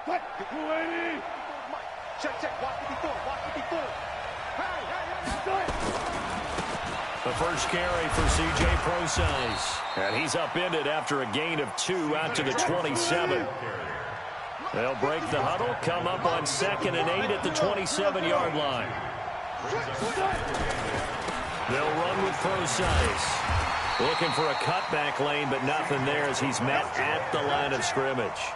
280. Check. Watch 54. Watch 54. The first carry for C.J. Procise. And he's upended after a gain of 2 out to the 27. They'll break the huddle, come up on 2nd and 8 at the 27-yard line. They'll run with Procise. Looking for a cutback lane, but nothing there as he's met at the line of scrimmage.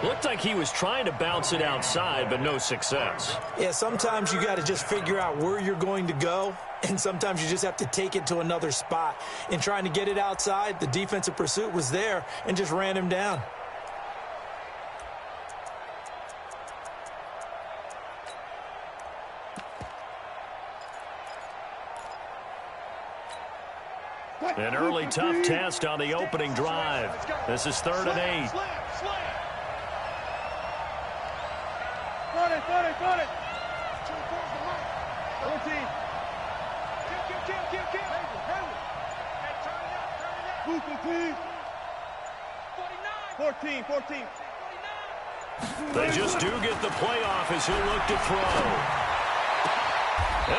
Looked like he was trying to bounce it outside, but no success. Yeah, sometimes you got to just figure out where you're going to go, and sometimes you just have to take it to another spot. In trying to get it outside, the defensive pursuit was there and just ran him down. An early tough test on the opening drive. This is 3rd and 8. Got it. 14. Kill. 14. They just do get the playoff as he'll look to throw.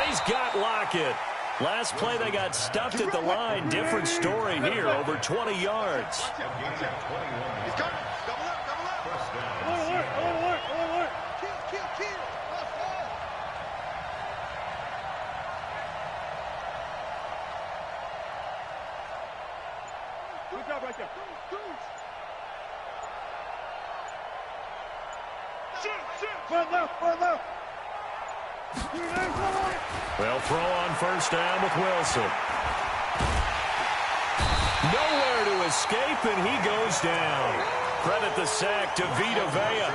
He's got Lockett. Last play, they got stuffed at the line. Different story here, over 20 yards. He's coming. Double up. Alert. Kill. Good job right there. Shoot. Front left. They'll throw on 1st down with Wilson. Nowhere to escape, and he goes down. Credit the sack to Vita Vea.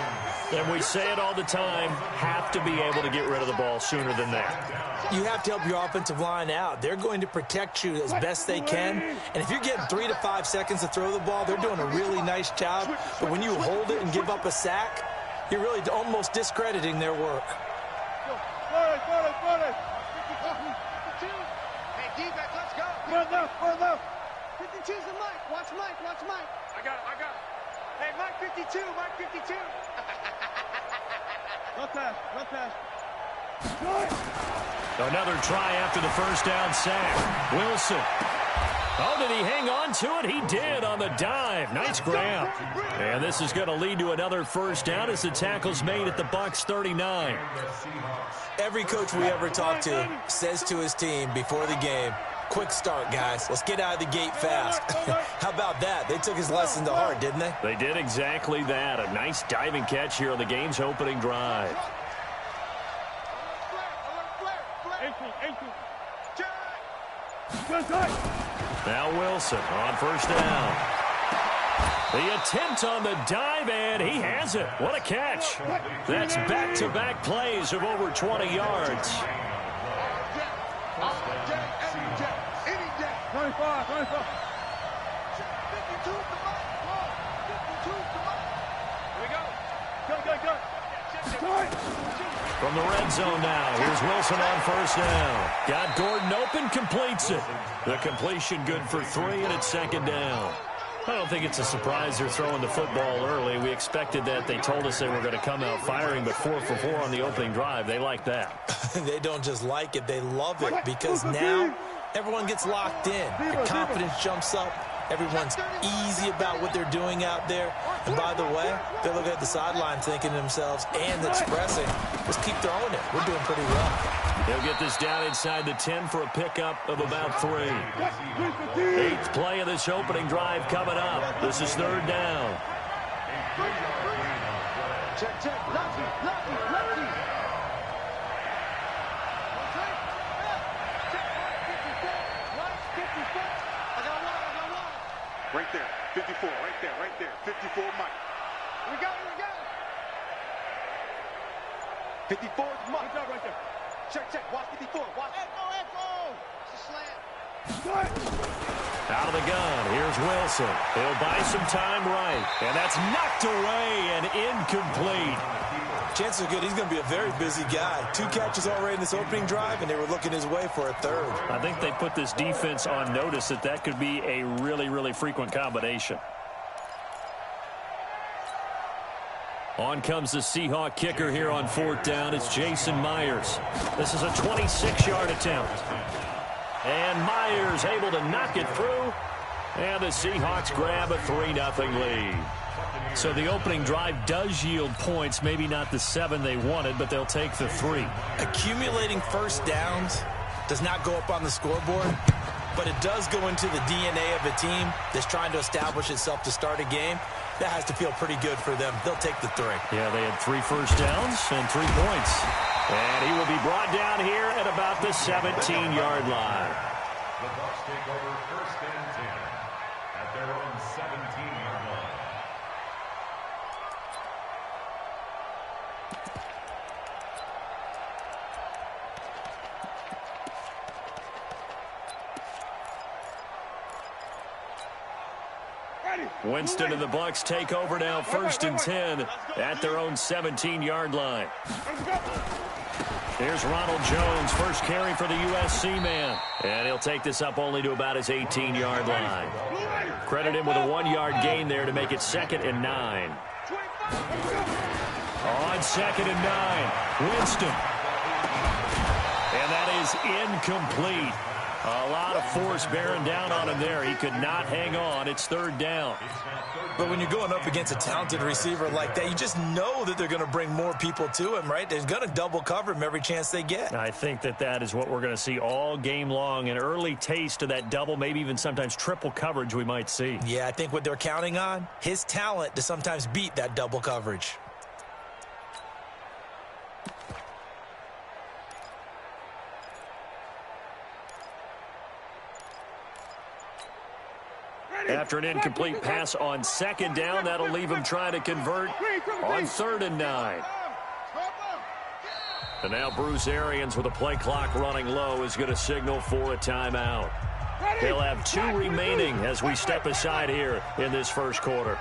And we say it all the time, have to be able to get rid of the ball sooner than that. You have to help your offensive line out. They're going to protect you as best they can. And if you're getting 3 to 5 seconds to throw the ball, they're doing a really nice job. But when you hold it and give up a sack, you're really almost discrediting their work. Hey, D-back, let's go. Front left. 52's the Mike. Watch Mike. I got it. Hey, Mike 52. Run pass. Another try after the 1st down sack. Wilson. Oh, did he hang on to it? He did on the dive. Nice grab. And this is going to lead to another 1st down as the tackle's made at the Bucs 39. Every coach we ever talk to says to his team before the game, quick start, guys. Let's get out of the gate fast. How about that? They took his lesson to heart, didn't they? They did exactly that. A nice diving catch here on the game's opening drive. Now Wilson on 1st down. The attempt on the dive, and he has it. What a catch. That's back-to-back plays of over 20 yards. 25. Go. From the red zone now, here's Wilson on 1st down. Got Gordon open, completes it. The completion good for 3, and it's 2nd down. I don't think it's a surprise they're throwing the football early. We expected that. They told us they were going to come out firing, but 4 for 4 on the opening drive. They like that. They don't just like it, they love it, because now everyone gets locked in. Their confidence jumps up. Everyone's easy about what they're doing out there. And by the way, they're looking at the sideline thinking to themselves and expressing, let's keep throwing it. We're doing pretty well. They'll get this down inside the 10 for a pickup of about 3. 8th play of this opening drive coming up. This is 3rd down. Check. Lucky. Right there, 54, right there, 54, Mike. We got it. 54 is Mike. Good job right there. Check, watch 54, watch. Echo. It's a slant. Out of the gun, here's Wilson. He'll buy some time right, and that's knocked away and incomplete. Chances are good he's going to be a very busy guy. 2 catches already in this opening drive, and they were looking his way for a 3rd. I think they put this defense on notice that could be a really, really frequent combination. On comes the Seahawk kicker here on 4th down. It's Jason Myers. This is a 26-yard attempt. And Myers able to knock it through. And the Seahawks grab a 3-0 lead. So the opening drive does yield points. Maybe not the 7 they wanted, but they'll take the 3. Accumulating first downs does not go up on the scoreboard, but it does go into the DNA of a team that's trying to establish itself to start a game. That has to feel pretty good for them. They'll take the 3. Yeah, they had 3 first downs and 3 points. And he will be brought down here at about the 17-yard line. The Bucs take over 1st and 10 at their own 17-yard line. Winston and the Bucs take over now, 1st and 10 at their own 17-yard line. Here's Ronald Jones, first carry for the USC man. And he'll take this up only to about his 18-yard line. Credit him with a 1-yard gain there to make it 2nd and 9. On 2nd and 9, Winston. And that is incomplete. A lot of force bearing down on him there. He could not hang on. It's 3rd down. But when you're going up against a talented receiver like that, you just know that they're going to bring more people to him, right? They're going to double cover him every chance they get. I think that is what we're going to see all game long. An early taste of that double, maybe even sometimes triple coverage we might see. Yeah, I think what they're counting on, his talent to sometimes beat that double coverage. After an incomplete pass on 2nd down, that'll leave him trying to convert on 3rd and 9. And now Bruce Arians with a play clock running low is going to signal for a timeout. They'll have 2 remaining as we step aside here in this 1st quarter.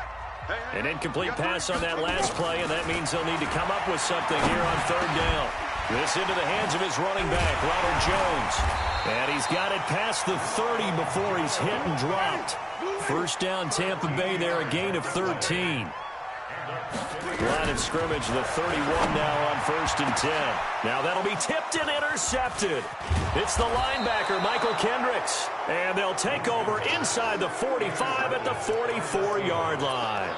An incomplete pass on that last play, and that means they'll need to come up with something here on 3rd down. This into the hands of his running back, Ronald Jones. And he's got it past the 30 before he's hit and dropped. 1st down, Tampa Bay there, a gain of 13. Line of scrimmage, the 31 now on 1st and 10. Now that'll be tipped and intercepted. It's the linebacker, Michael Kendricks. And they'll take over inside the 45 at the 44-yard line.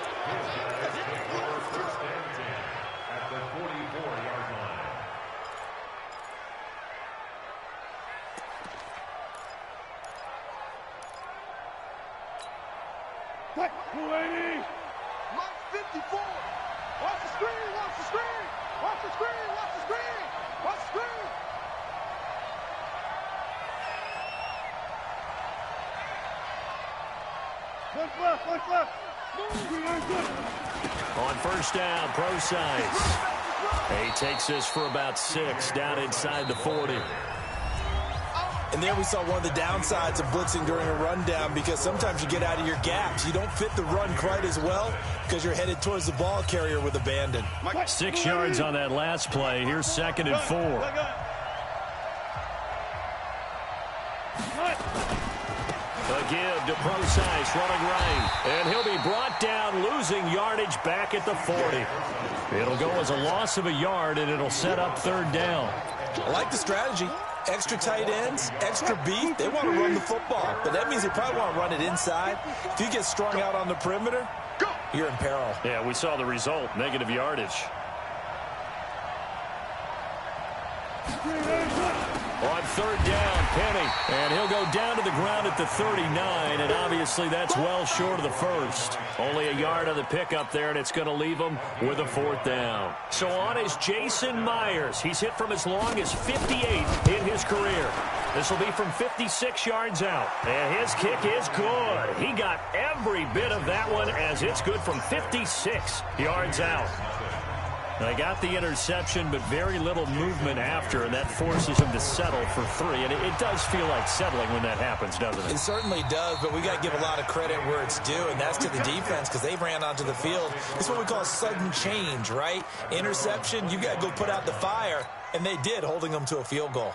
What? 280. Mark 54. Watch the screen. Watch the screen. Watch the screen. Watch the screen. Watch the screen. What's left? What's left? On 1st down, Procise. He takes this for about 6 down inside the 40. And there we saw one of the downsides of blitzing during a rundown, because sometimes you get out of your gaps. You don't fit the run quite as well because you're headed towards the ball carrier with abandon. 6 yards on that last play. Here's 2nd and 4. A give to Procise running right. And he'll be brought down, losing yardage back at the 40. It'll go as a loss of a yard, and it'll set up 3rd down. I like the strategy. Extra tight ends, extra beef. They want to run the football, but that means they probably want to run it inside. If you get strung out on the perimeter, you're in peril. Yeah, we saw the result, negative yardage. On 3rd down, Penny, and he'll go down to the ground at the 39, and obviously that's well short of the 1st. Only a yard on the pickup there, and it's going to leave him with a 4th down. So on is Jason Myers. He's hit from as long as 58 in his career. This will be from 56 yards out, and his kick is good. He got every bit of that one, as it's good from 56 yards out. They got the interception, but very little movement after, and that forces him to settle for 3. And it does feel like settling when that happens, doesn't it? It certainly does, but we got to give a lot of credit where it's due, and that's to the defense, because they ran onto the field. It's what we call sudden change, right? Interception, you got to go put out the fire, and they did, holding them to a field goal.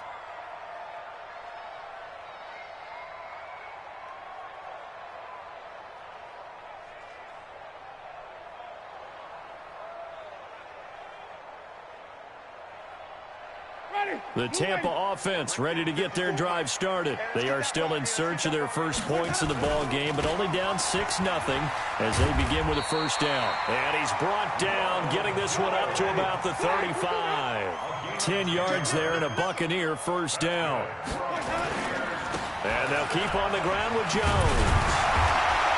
The Tampa offense ready to get their drive started. They are still in search of their first points of the ball game, but only down 6-0 as they begin with a first down. And he's brought down, getting this one up to about the 35. 10 yards there and a Buccaneer first down. And they'll keep on the ground with Jones.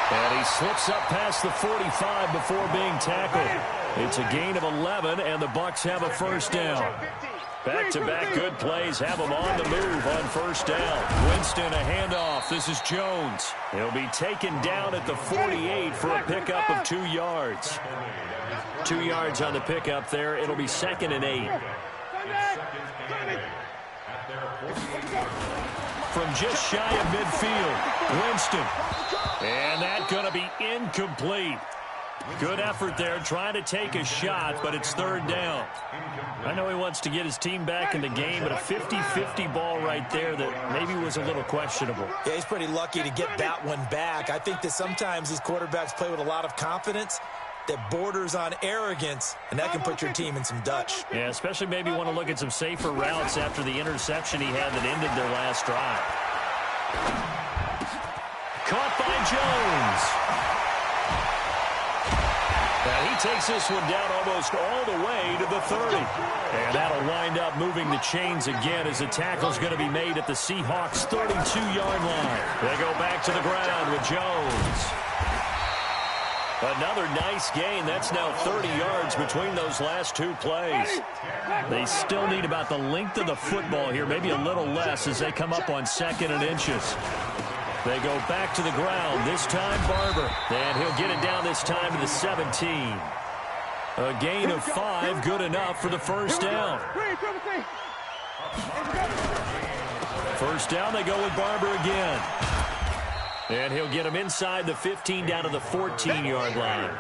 And he slips up past the 45 before being tackled. It's a gain of 11, and the Bucs have a first down. Back-to-back good plays have them on the move on first down. Winston, a handoff. This is Jones. He'll be taken down at the 48 for a pickup of 2 yards. 2 yards on the pickup there. It'll be 2nd and 8. From just shy of midfield, Winston. And that's going to be incomplete. Good effort there, trying to take a shot, but it's 3rd down. I know he wants to get his team back in the game, but a 50-50 ball right there that maybe was a little questionable. Yeah, he's pretty lucky to get that one back. I think that sometimes these quarterbacks play with a lot of confidence that borders on arrogance, and that can put your team in some Dutch. Yeah, especially maybe want to look at some safer routes after the interception he had that ended their last drive. Caught by Jones. And he takes this one down almost all the way to the 30. And that'll wind up moving the chains again as the tackle's going to be made at the Seahawks' 32-yard line. They go back to the ground with Jones. Another nice gain. That's now 30 yards between those last 2 plays. They still need about the length of the football here, maybe a little less as they come up on 2nd and inches. They go back to the ground, this time Barber. And he'll get it down this time to the 17. A gain of 5, good enough for the first down. First down, they go with Barber again. And he'll get him inside the 15 down to the 14-yard line.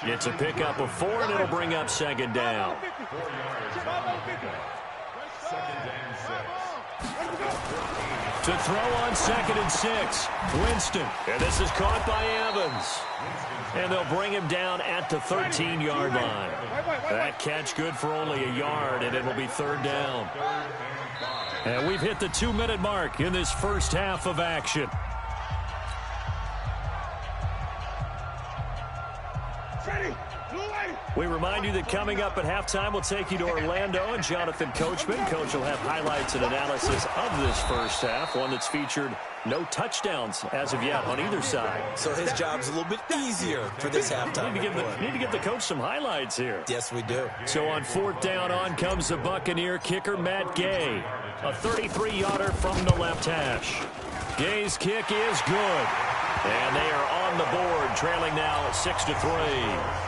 It's a pickup of 4, and it'll bring up 2nd down. To throw on 2nd and 6, Winston. And this is caught by Evans. And they'll bring him down at the 13-yard line. That catch good for only a yard, and it'll be 3rd down. And we've hit the 2-minute mark in this first half of action. We remind you that coming up at halftime, we'll take you to Orlando and Jonathan Coachman. Coach will have highlights and analysis of this first half, one that's featured no touchdowns as of yet on either side. So his job's a little bit easier for this halftime. Need to give the coach some highlights here. Yes, we do. So on 4th down, on comes the Buccaneer kicker, Matt Gay. A 33-yarder from the left hash. Gay's kick is good. And they are on the board, trailing now 6-3.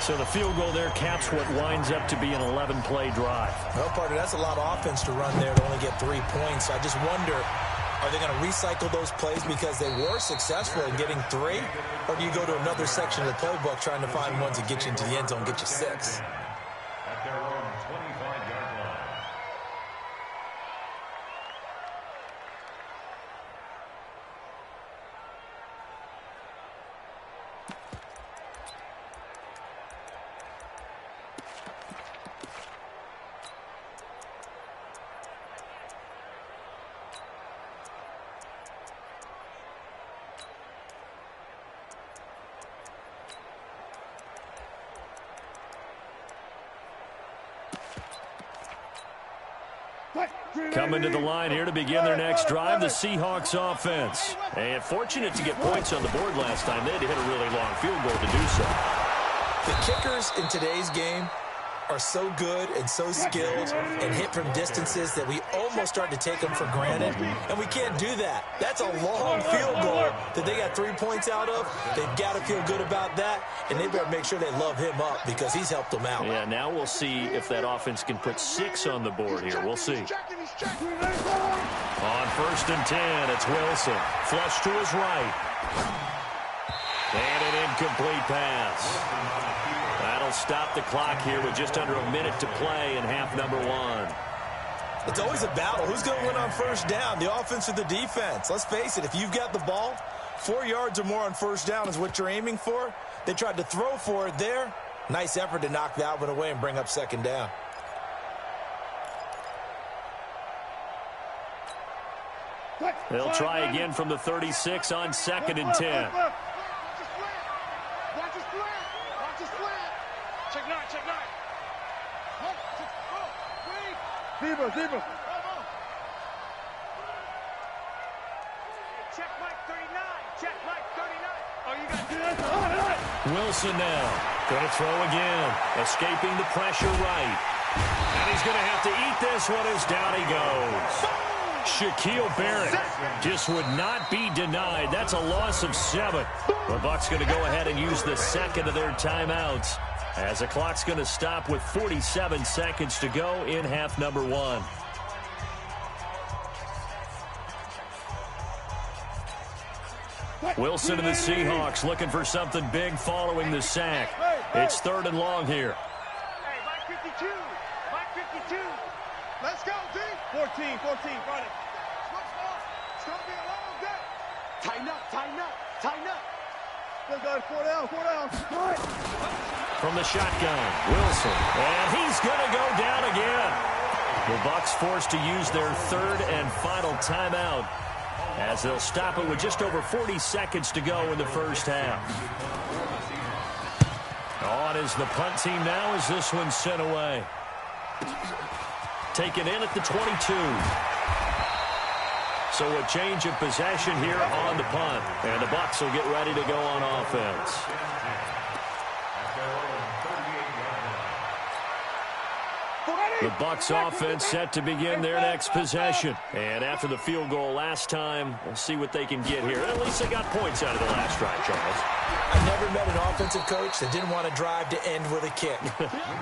So the field goal there caps what winds up to be an 11-play drive. Well, partner, that's a lot of offense to run there to only get 3 points. I just wonder, are they going to recycle those plays because they were successful in getting 3? Or do you go to another section of the playbook trying to find ones that get you into the end zone, get you 6? At their own 25-yard line. Coming to the line here to begin their next drive, the Seahawks offense. And fortunate to get points on the board last time. They had to hit a really long field goal to do so. The kickers in today's game are so good and so skilled and hit from distances that we almost start to take them for granted, and we can't do that. That's a long field goal that they got 3 points out of. They've got to feel good about that, and they better make sure they love him up because he's helped them out. Yeah, now we'll see if that offense can put 6 on the board here. We'll see. On 1st and 10, it's Wilson. Flush to his right. And an incomplete pass. That'll stop the clock here with just under a minute to play in half number 1. It's always a battle. Who's going to win on first down, the offense or the defense? Let's face it, if you've got the ball, 4 yards or more on first down is what you're aiming for. They tried to throw for it there. Nice effort to knock that one away and bring up 2nd down. They'll try again from the 36 on 2nd and 10. Watch his slant. Watch his slant. Watch his slant. Check 9, check 9. Zebra. Check Mike 39. Check Mike 39. Oh, you got it. Wilson now. Going to throw again. Escaping the pressure right. And he's going to have to eat this one as down he goes. Shaquille Barrett just would not be denied. That's a loss of 7. The Bucs going to go ahead and use the second of their timeouts as the clock's going to stop with 47 seconds to go in half number 1. Wilson and the Seahawks looking for something big following the sack. It's 3rd and long here. Hey, Mike 52. Mike 52. Let's go, D. 14, run it. It's going to be a long day. Tighten up. Still got 4 down. From the shotgun, Wilson. And he's going to go down again. The Bucs forced to use their 3rd and final timeout as they'll stop it with just over 40 seconds to go in the first half. On is the punt team now as this one's sent away. Taken in at the 22. So a change of possession here on the punt. And the Bucs will get ready to go on offense. The Bucs offense set to begin their next possession. And after the field goal last time, we'll see what they can get here. At least they got points out of the last drive, Charles. I never met an offensive coach that didn't want to drive to end with a kick.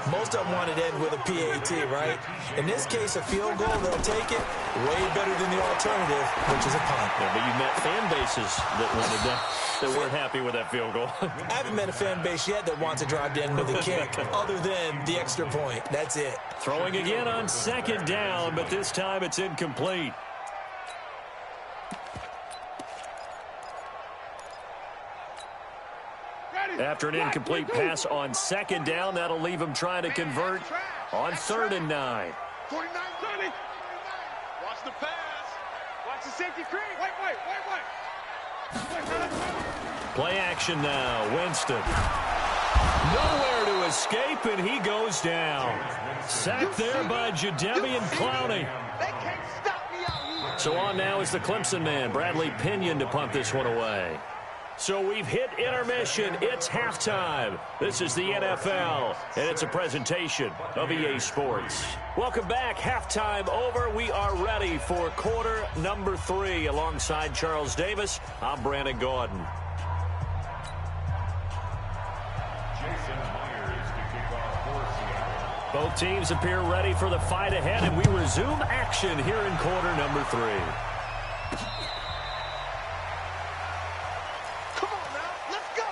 Most of them wanted to end with a PAT, right? In this case, a field goal, they'll take it way better than the alternative, which is a punt. Yeah, but you've met fan bases that wanted that weren't happy with that field goal. I haven't met a fan base yet that wants to drive to end with a kick, other than the extra point. That's it. Throwing again on 2nd down, but this time it's incomplete. After an incomplete pass on 2nd down, that'll leave him trying to convert on 3rd and 9. 49, 30. Watch the pass. Watch the safety creep. Wait. Play action now. Winston. Nowhere to escape, and he goes down. Sacked there by Jadeveon Clowney. They can't stop me out here. So on now is the Clemson man, Bradley Pinion, to punt this one away. So we've hit intermission. It's halftime. This is the NFL, and it's a presentation of EA Sports. Welcome back. Halftime over. We are ready for quarter number 3. Alongside Charles Davis, I'm Brandon Gordon. Both teams appear ready for the fight ahead, and we resume action here in quarter number 3. Come on now, let's go.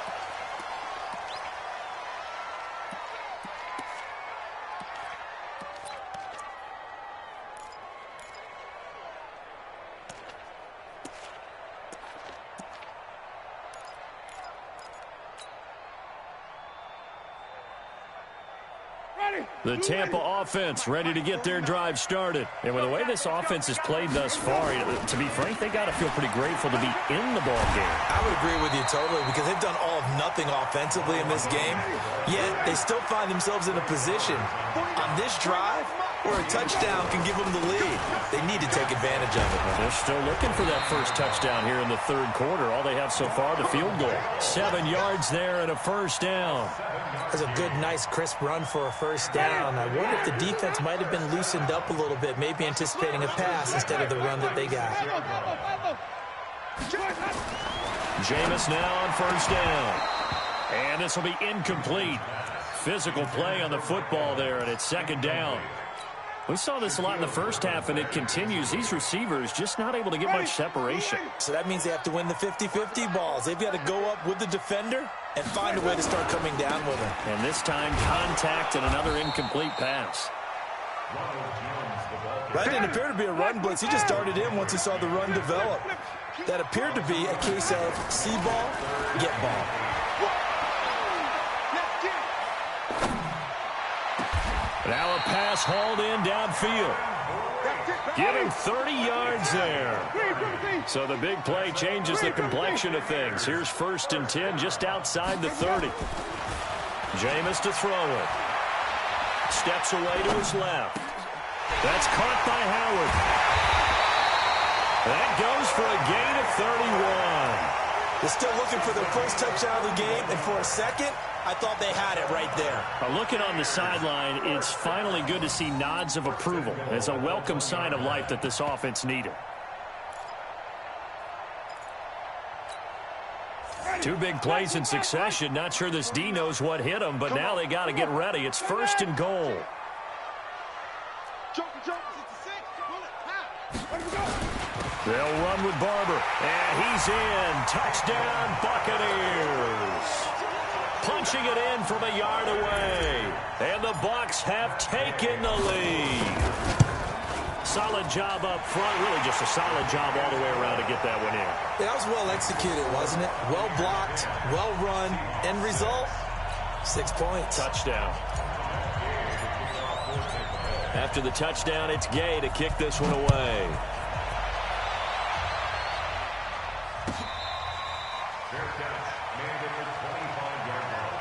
The Tampa offense ready to get their drive started. And with the way this offense has played thus far, to be frank, they got to feel pretty grateful to be in the ball game. I would agree with you totally, because they've done all of nothing offensively in this game, yet they still find themselves in a position on this drive where a touchdown can give them the lead. They need to take advantage of it. Well, they're still looking for that first touchdown here in the 3rd quarter. All they have so far, the field goal. 7 yards there and a first down. That's a good, nice, crisp run for a first down. I wonder if the defense might have been loosened up a little bit, maybe anticipating a pass instead of the run that they got. Jameis now on first down. And this will be incomplete. Physical play on the football there, and it's 2nd down. We saw this a lot in the first half, and it continues. These receivers just not able to get much separation. So that means they have to win the 50-50 balls. They've got to go up with the defender and find a way to start coming down with him. And this time, contact and another incomplete pass. That didn't appear to be a run blitz. He just darted in once he saw the run develop. That appeared to be a case of see ball, get ball. Now a pass hauled in downfield. Give him 30 yards there. So the big play changes the complexion of things. Here's 1st and 10 just outside the 30. Jameis to throw it. Steps away to his left. That's caught by Howard. That goes for a gain of 31. They're still looking for their first touchdown of the game, and for a second, I thought they had it right there. Looking on the sideline, it's finally good to see nods of approval. It's a welcome sign of life that this offense needed. 2 big plays in succession. Not sure this D knows what hit him, but now they got to get ready. It's 1st and goal. They'll run with Barber, and he's in. Touchdown, Buccaneers. Punching it in from a yard away. And the Bucs have taken the lead. Solid job up front. Really just a solid job all the way around to get that one in. Yeah, that was well executed, wasn't it? Well blocked, well run. End result, 6 points. Touchdown. After the touchdown, it's Gay to kick this one away. Fair catch made at the 25-yard line.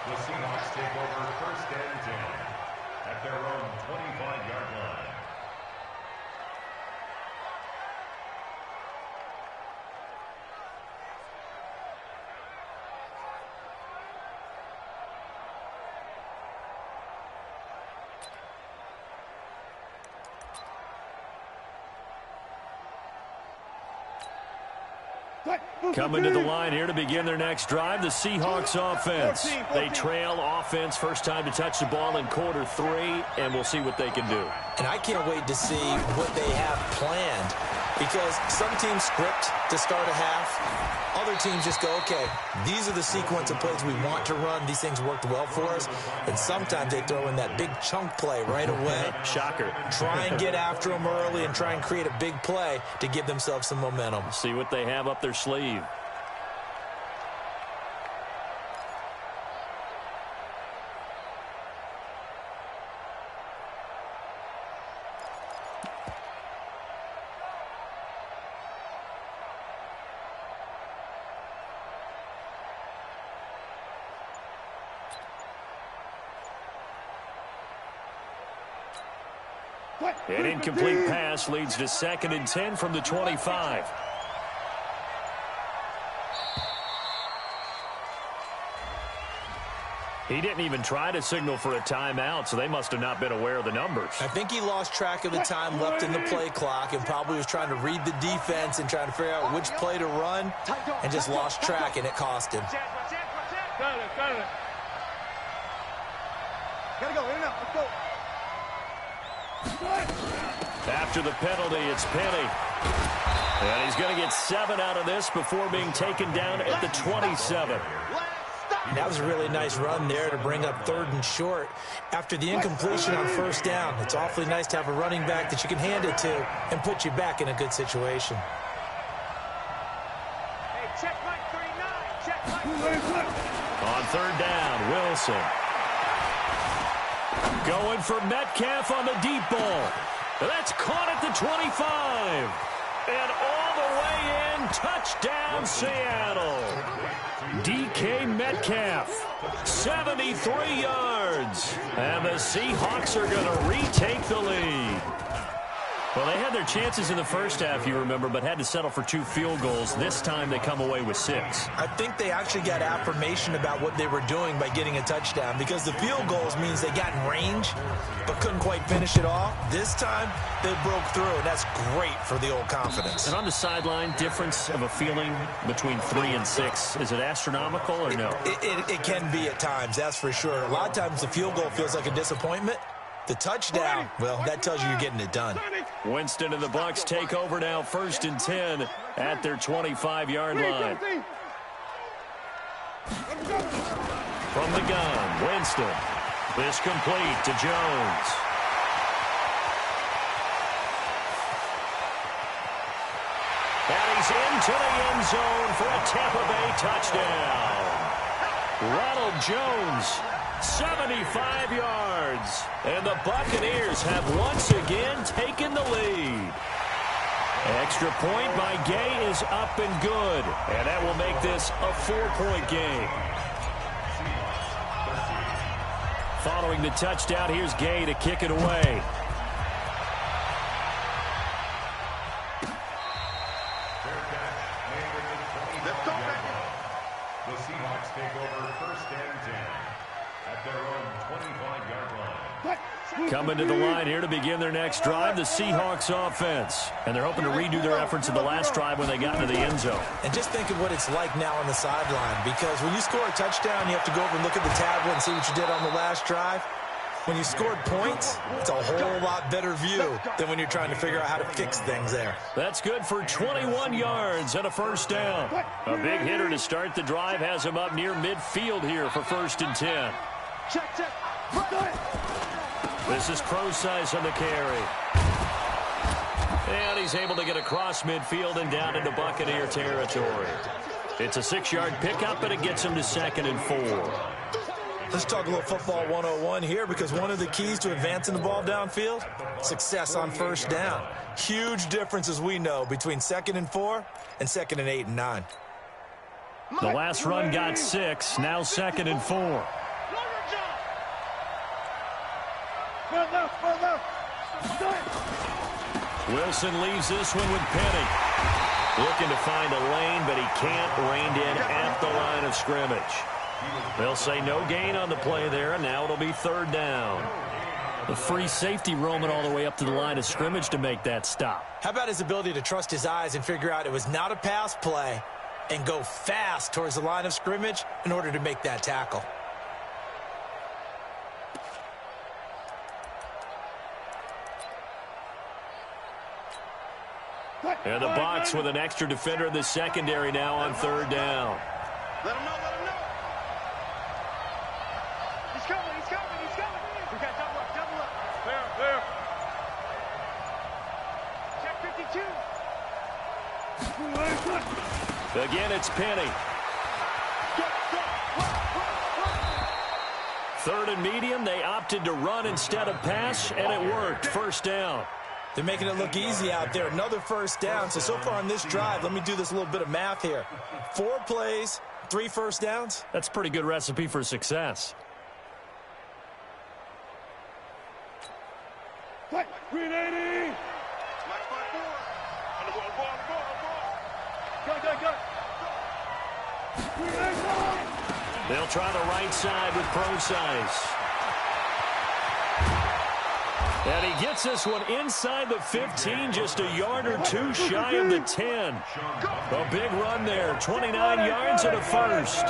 The Seahawks take over 1st and 10 at their own 25-yard line. Coming to the line here to begin their next drive, the Seahawks offense. They trail offense, first time to touch the ball in quarter 3, and we'll see what they can do. And I can't wait to see what they have planned, because some teams script to start a half. Other teams just go, okay, these are the sequence of plays we want to run. These things worked well for us. And sometimes they throw in that big chunk play right away. Shocker. Try and get after them early and try and create a big play to give themselves some momentum. See what they have up their sleeve. An incomplete pass leads to 2nd and 10 from the 25. He didn't even try to signal for a timeout, so they must have not been aware of the numbers. I think he lost track of the time left in the play clock and probably was trying to read the defense and trying to figure out which play to run and just lost track, and it cost him. Gotta go, in and out, let's go. After the penalty, it's Penny. And he's going to get 7 out of this before being taken down at the 27. That was a really nice run there to bring up 3rd and short. After the incompletion on 1st down, it's awfully nice to have a running back that you can hand it to and put you back in a good situation. Hey, check Mike 39, check Mike. On 3rd down, Wilson. Going for Metcalf on the deep ball. That's caught at the 25. And all the way in, touchdown Seattle. DK Metcalf, 73 yards. And the Seahawks are going to retake the lead. Well, they had their chances in the first half, you remember, but had to settle for 2 field goals. This time they come away with 6. I think they actually got affirmation about what they were doing by getting a touchdown, because the field goals means they got in range but couldn't quite finish it off. This time they broke through, and that's great for the old confidence. And on the sideline, difference of a feeling between 3 and 6, is it astronomical or no? It can be at times, that's for sure. A lot of times the field goal feels like a disappointment. The touchdown, well, that tells you you're getting it done. Winston and the Bucs take over now, 1st and 10 at their 25-yard line. From the gun, Winston. This complete to Jones. And he's into the end zone for a Tampa Bay touchdown. Ronald Jones 75 yards. And the Buccaneers have once again taken the lead. Extra point by Gay is up and good. And that will make this a 4-point game. Following the touchdown, here's Gay to kick it away. The Seahawks take over first and 10 at their own 25-yard line. Coming to the line here to begin their next drive, the Seahawks offense. And they're hoping to redo their efforts in the last drive when they got into the end zone. And just think of what it's like now on the sideline, because when you score a touchdown, you have to go over and look at the tablet and see what you did on the last drive. When you scored points, it's a whole lot better view than when you're trying to figure out how to fix things there. That's good for 21 yards and a first down. A big hitter to start the drive has him up near midfield here for first and 10. Check. This is Pro-Size on the carry. And he's able to get across midfield and down into Buccaneer territory. It's a 6-yard pickup, and it gets him to 2nd and 4. Let's talk a little football 101 here, because one of the keys to advancing the ball downfield, success on first down. Huge difference, as we know, between 2nd and 4 and 2nd and 8 and 9. The last run got 6, now 2nd and 4. Wilson leaves this one with Penny. Looking to find a lane, but he can't. Reined in at the line of scrimmage. They'll say no gain on the play there, and now it'll be 3rd down. The free safety roaming all the way up to the line of scrimmage to make that stop. How about his ability to trust his eyes and figure out it was not a pass play and go fast towards the line of scrimmage in order to make that tackle? And the Bucs with an extra defender in the secondary now on 3rd down. Let him know. He's coming. We got double up. Clear. Check 52. Again, it's Penny. 3rd and medium, they opted to run instead of pass, and it worked. First down. They're making it look easy out there. Another first down. So far on this drive, let me do this little bit of math here. 4 plays, 3 first downs. That's a pretty good recipe for success. Green 80. Go. They'll try the right side with Pro-Size. And he gets this one inside the 15, just a yard or 2 shy of the 10. A big run there, 29 yards and a first.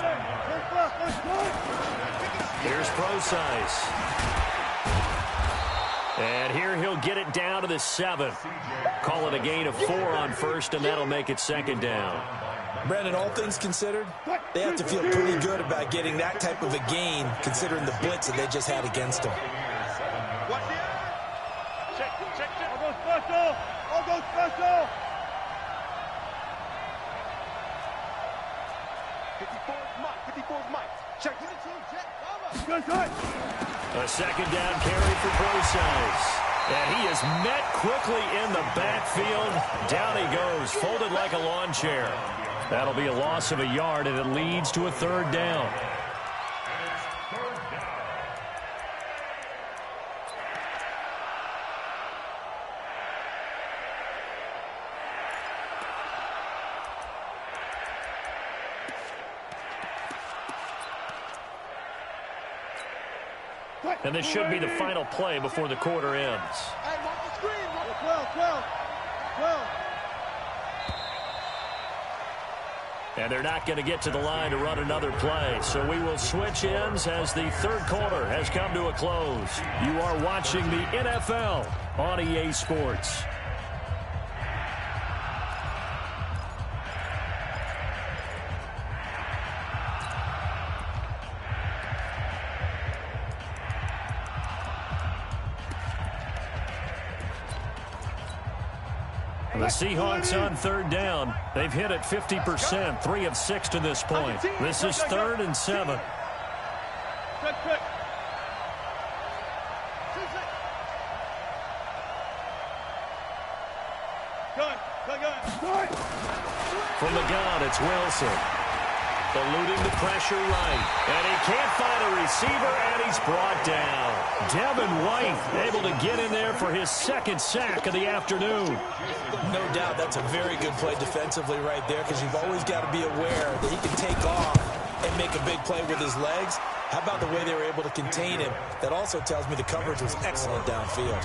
Here's Pro-Size. And here he'll get it down to the 7. Call it a gain of 4 on first, and that'll make it 2nd down. Brandon, all things considered, they have to feel pretty good about getting that type of a gain, considering the blitz that they just had against them. I'll go special. 54's Mike. Check. A 2nd down carry for Pro-Size. And he is met quickly in the backfield. Down he goes, folded like a lawn chair. That'll be a loss of a yard, and it leads to a 3rd down. And this should be the final play before the quarter ends. Hey, watch the screen. 12. And they're not going to get to the line to run another play. So we will switch ends as the 3rd quarter has come to a close. You are watching the NFL on EA Sports. The Seahawks on 3rd down. They've hit it 50%, 3 of 6 to this point. This is 3rd and 7. Check. From the gun, it's Wilson. Eluding the pressure right. And he can't find a receiver, and he's brought down. Devin White able to get in there for his second sack of the afternoon. No doubt that's a very good play defensively right there, because you've always got to be aware that he can take off and make a big play with his legs. How about the way they were able to contain him? That also tells me the coverage was excellent downfield.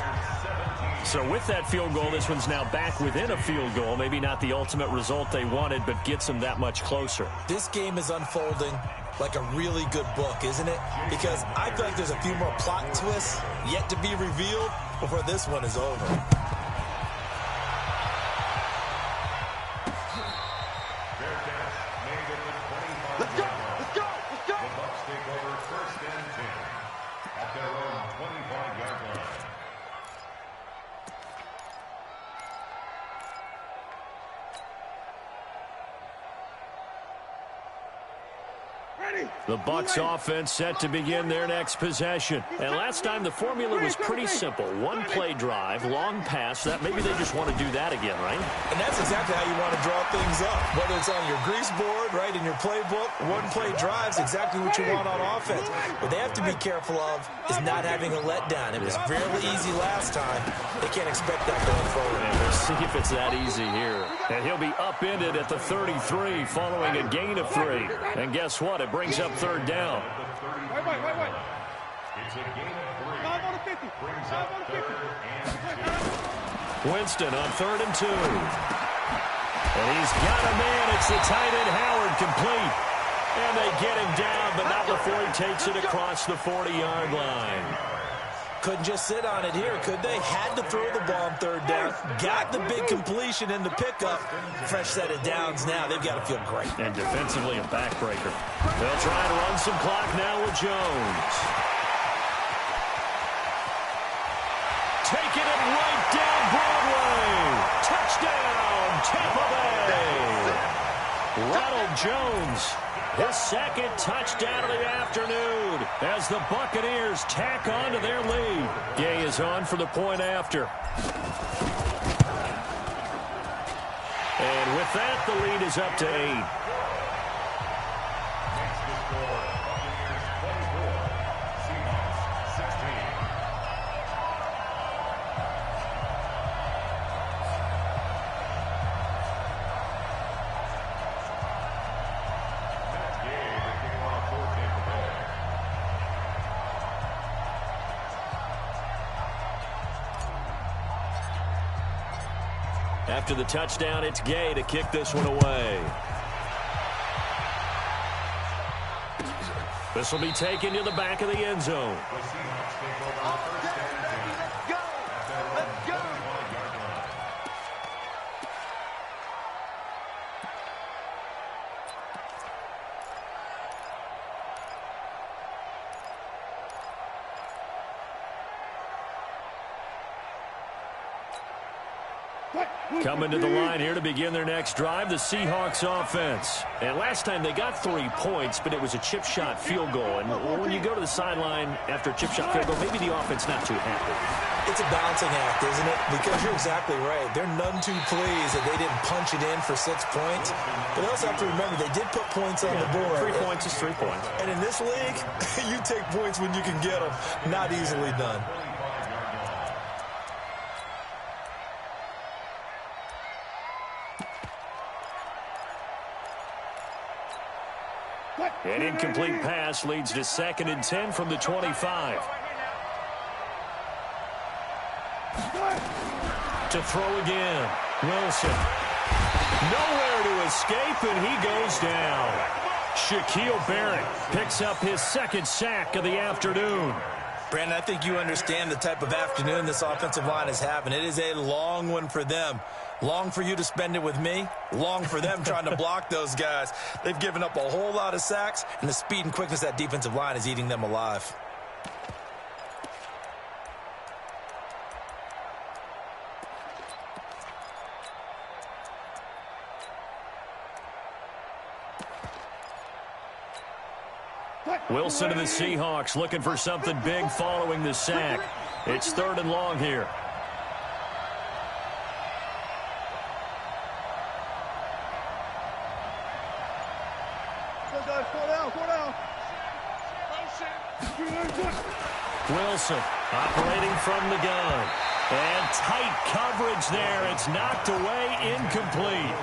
So with that field goal, this one's now back within a field goal. Maybe not the ultimate result they wanted, but gets them that much closer. This game is unfolding like a really good book, isn't it? Because I feel like there's a few more plot twists yet to be revealed before this one is over. Let's go! Let's go! Let's go! The Bucs take over 1st and 10 at their own 25-yard line. The Bucs offense set to begin their next possession. And last time the formula was pretty simple. One play drive, long pass. That maybe they just want to do that again, right? And that's exactly how you want to draw things up. Whether it's on your grease board, right, in your playbook, one play drive's exactly what you want on offense. What they have to be careful of is not having a letdown. It was fairly easy last time. They can't expect that going forward. And we'll see if it's that easy here. And he'll be upended at the 33 following a gain of 3. And guess what? It brings up 3rd down. Wait. It's a gain of 3. 5 on the 50. Brings 5 up on the 50. 3rd and 2. Winston on 3rd and 2. And he's got a man. It's the tight end Howard complete. And they get him down, but not before he takes it across the 40-yard line. Couldn't just sit on it here, could they? Had to throw the ball on 3rd down. Got the big completion in the pickup. Fresh set of downs now. They've got to feel great. And defensively a backbreaker. They'll try and run some clock now with Jones. Taking it right down Broadway. Touchdown, Tampa Bay. Ronald Jones, his second touchdown of the afternoon as the Buccaneers tack on to their lead. Gay is on for the point after. And with that, the lead is up to 8. Makes the score Buccaneers 24, Seahawks 16. Matt Gay, the kickoff for Tampa Bay. After the touchdown, it's Gay to kick this one away. This will be taken to the back of the end zone. The Seahawks take over 1st and 10 Let's go! at their own Let's go! 25-yard line. Coming to the line here to begin their next drive, the Seahawks offense. And last time they got 3 points, but it was a chip shot field goal. And when you go to the sideline after a chip shot field goal, maybe the offense not too happy. It's a balancing act, isn't it? Because you're exactly right. They're none too pleased that they didn't punch it in for 6 points. But they also have to remember they did put points on the board. 3 points is 3 points. And in this league, you take points when you can get them. Not easily done. An incomplete pass leads to 2nd and 10 from the 25. To throw again. Wilson. Nowhere to escape, and he goes down. Shaquille Barrett picks up his 2nd sack of the afternoon. Brandon, I think you understand the type of afternoon this offensive line is having. It is a long one for them. Long for you to spend it with me. Long for them trying to block those guys. They've given up a whole lot of sacks, and the speed and quickness of that defensive line is eating them alive. Wilson and the Seahawks looking for something big following the sack. It's 3rd and long here. Wilson operating from the gun. And tight coverage there. It's knocked away, incomplete.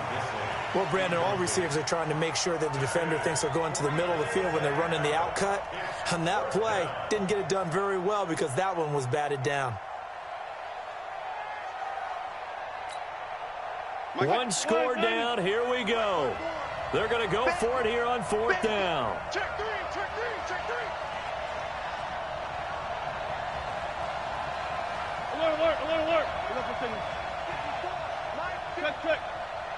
Well, Brandon, all receivers are trying to make sure that the defender thinks they're going to the middle of the field when they're running the outcut. On that play, didn't get it done very well because that one was batted down. One score down. Here we go. They're going to go for it here on 4th down. Check three, check three, check three. Alert, alert, alert, alert. Check, check.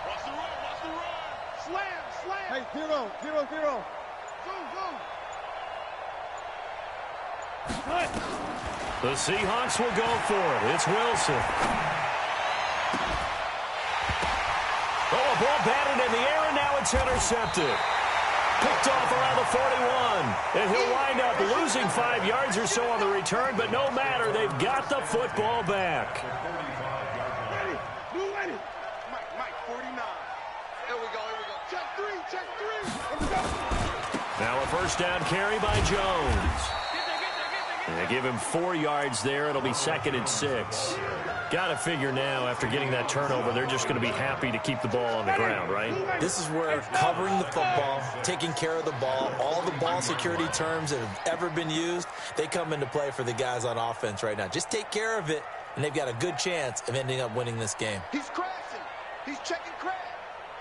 Watch the run, watch the run. Slam, slam. Hey, 0, 0, 0. Zoom, zoom. The Seahawks will go for it. It's Wilson. Oh, a ball batted in the air, and now it's intercepted. Picked off around the 41. And he'll wind up losing 5 yards or so on the return, but no matter, they've got the football back. Ready, blue ready. Mike, 49. Here we go, here we go. Check three, check three. Here we go. Now a first down carry by Jones. And they give him 4 yards there. It'll be 2nd and 6. Got to figure now, after getting that turnover, they're just going to be happy to keep the ball on the ground, right? This is where covering the football, taking care of the ball, all the ball security terms that have ever been used, they come into play for the guys on offense right now. Just take care of it, and they've got a good chance of ending up winning this game. He's crashing. He's checking crash.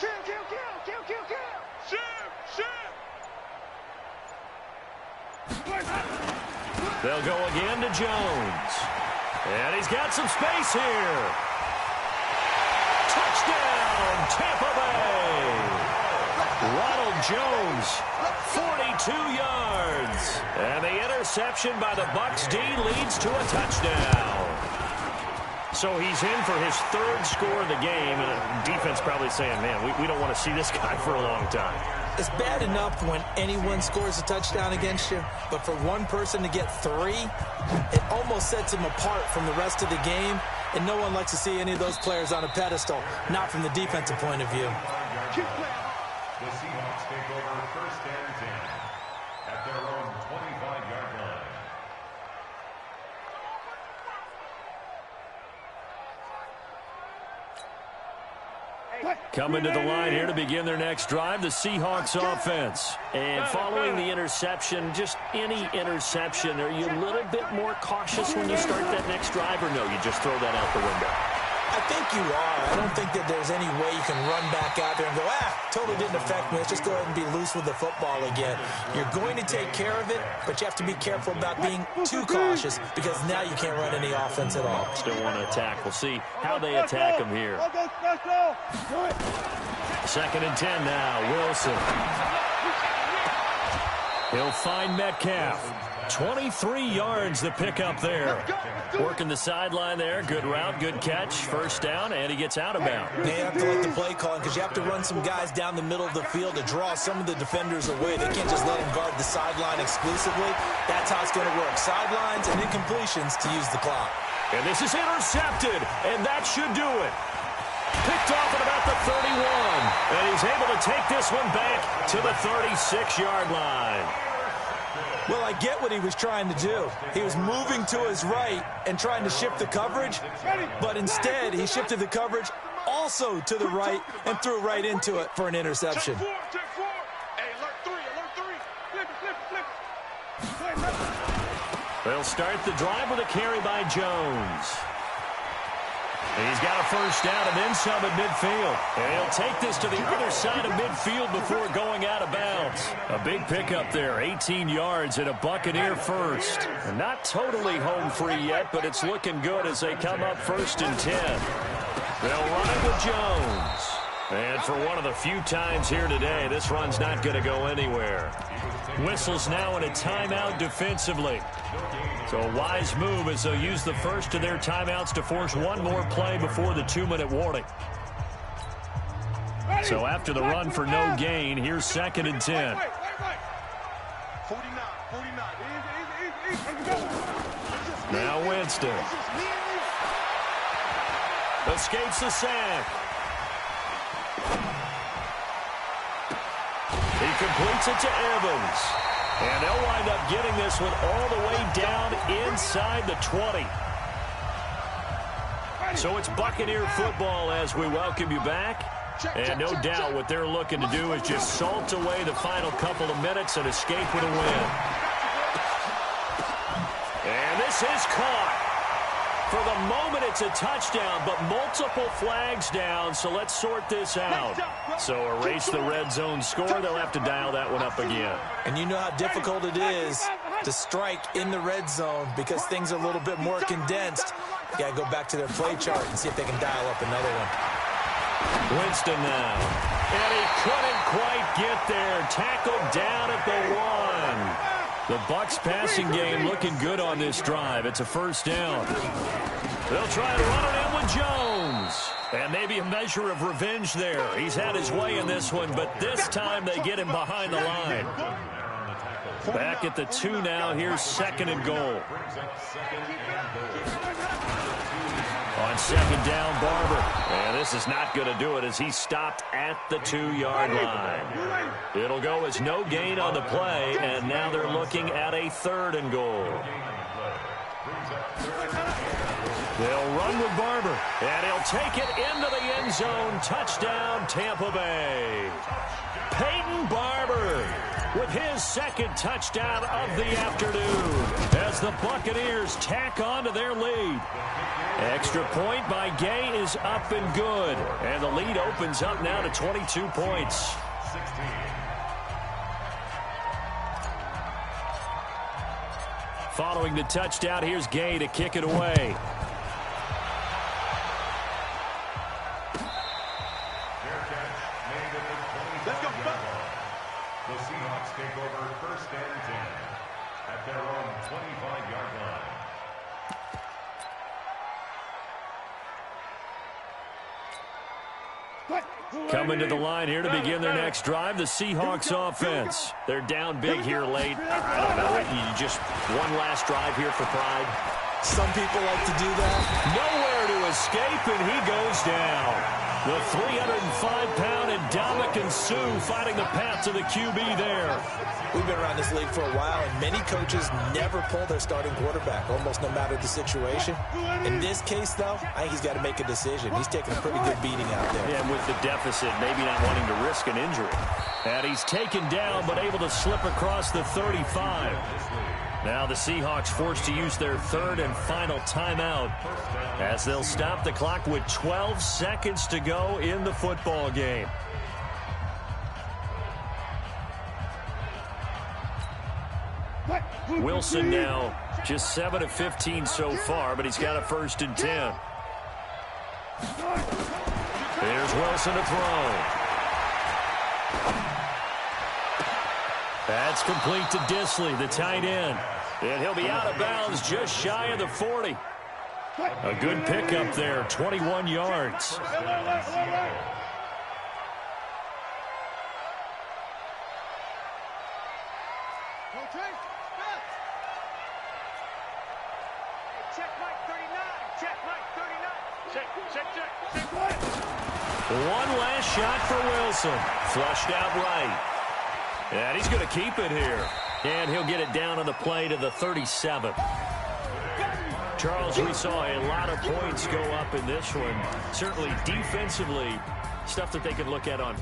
Kill, kill, kill, kill, kill, kill. Ship, ship. They'll go again to Jones. And he's got some space here. Touchdown, Tampa Bay. Ronald Jones, 42 yards. And the interception by the Bucs D leads to a touchdown. So he's in for his 3rd score of the game. And the defense probably saying, man, we don't want to see this guy for a long time. It's bad enough when anyone scores a touchdown against you, but for one person to get 3, it almost sets him apart from the rest of the game, and no one likes to see any of those players on a pedestal, not from the defensive point of view. The Seahawks take over 1st and 10 at their own 25-yard line. Coming to the line here to begin their next drive, the Seahawks offense. And following the interception, just any interception, are you a little bit more cautious when you start that next drive, or no, you just throw that out the window? I think you are. I don't think that there's any way you can run back out there and go, totally didn't affect me. Let's just go ahead and be loose with the football again. You're going to take care of it, but you have to be careful about being too cautious because now you can't run any offense at all. Still want to attack. We'll see how they attack him here. 2nd and 10 now. Wilson. He'll find Metcalf. 23 yards the pickup there. Working the sideline there. Good route, good catch. 1st down, and he gets out of bounds. They have to like the play calling because you have to run some guys down the middle of the field to draw some of the defenders away. They can't just let them guard the sideline exclusively. That's how it's going to work. Sidelines and incompletions to use the clock. And this is intercepted, and that should do it. Picked off at about the 31, and he's able to take this one back to the 36-yard line. Well, I get what he was trying to do. He was moving to his right and trying to shift the coverage, but instead he shifted the coverage also to the right and threw right into it for an interception. Check 4, check 4. Hey, alert 3, alert 3. Flip, flip, flip. They'll start the drive with a carry by Jones. He's got a 1st down and then some at midfield. And he'll take this to the other side of midfield before going out of bounds. A big pickup there, 18 yards and a Buccaneer 1st. And not totally home free yet, but it's looking good as they come up 1st and 10. They'll run it with Jones. And for one of the few times here today, this run's not going to go anywhere. Whistles now in a timeout defensively. So a wise move as they'll use the first of their timeouts to force one more play before the 2-minute warning. So after the run for no gain, here's 2nd and 10. 49. Now Winston. Escapes the sack. He completes it to Evans. And they'll wind up getting this one all the way down inside the 20. So it's Buccaneer football as we welcome you back. And no doubt what they're looking to do is just salt away the final couple of minutes and escape with a win. And this is caught. For the moment, it's a touchdown, but multiple flags down, so let's sort this out. So erase the red zone score. They'll have to dial that one up again. And you know how difficult it is to strike in the red zone because things are a little bit more condensed. You got to go back to their play chart and see if they can dial up another one. Winston now. And he couldn't quite get there. Tackled down at the 1. The Bucs passing game looking good on this drive. It's a first down. They'll try to run it in with Jones. And maybe a measure of revenge there. He's had his way in this one, but this time they get him behind the line. Back at the 2 now. Here's 2nd and goal. On 2nd down, Barber. And this is not going to do it as he's stopped at the 2-yard line. It'll go as no gain on the play, and now they're looking at a 3rd and goal. They'll run with Barber, and he'll take it into the end zone. Touchdown, Tampa Bay. Peyton Barber with his 2nd touchdown of the afternoon as the Buccaneers tack on to their lead. Extra point by Gay is up and good, and the lead opens up now to 22 points. Following the touchdown, here's Gay to kick it away. The Seahawks take over 1st and 10 at their own 25-yard line. Coming to the line here to begin their next drive, the Seahawks offense. They're down big here late. I don't know. You just one last drive here for pride. Some people like to do that. Nowhere to escape, and he goes down. The 305-pound Ndamukong Suh fighting the path to the QB there. We've been around this league for a while, and many coaches never pull their starting quarterback, almost no matter the situation. In this case, though, I think he's got to make a decision. He's taking a pretty good beating out there. Yeah, and with the deficit, maybe not wanting to risk an injury. And he's taken down, but able to slip across the 35. Now the Seahawks forced to use their 3rd and final timeout as they'll stop the clock with 12 seconds to go in the football game. Wilson now just 7 of 15 so far, but he's got a 1st and 10. Here's Wilson to throw. That's complete to Disley, the tight end. And he'll be out of bounds just shy of the 40. A good pickup there, 21 yards. One last shot for Wilson. Flushed out right. And he's going to keep it here. And he'll get it down on the play to the 37. Charles, we saw a lot of points go up in this one. Certainly defensively, stuff that they could look at on